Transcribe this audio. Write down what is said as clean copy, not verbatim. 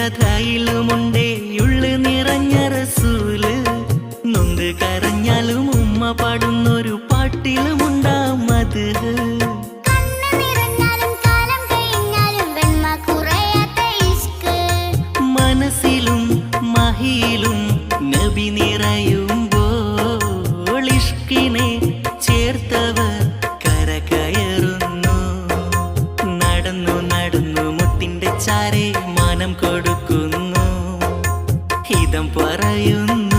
കഥയിലുമുണ്ടേ ഉള്ളു നിറഞ്ഞ റസൂല്. നൊന്ത് കരഞ്ഞാലും ഉമ്മ പാടുന്നൊരു പാട്ടിലുമുണ്ടാ മത്. മനസ്സിലും മഹിയിലും നബി നിറയുമ്പോൾ ഇഷ്കിനെ ചേർത്തവർ കരകയറുന്നു. നടന്നു നടന്നു മുത്തിന്റെ ചാരെ മാനം കൊടുക്കുന്നു, ഹിതം പറയുന്നു.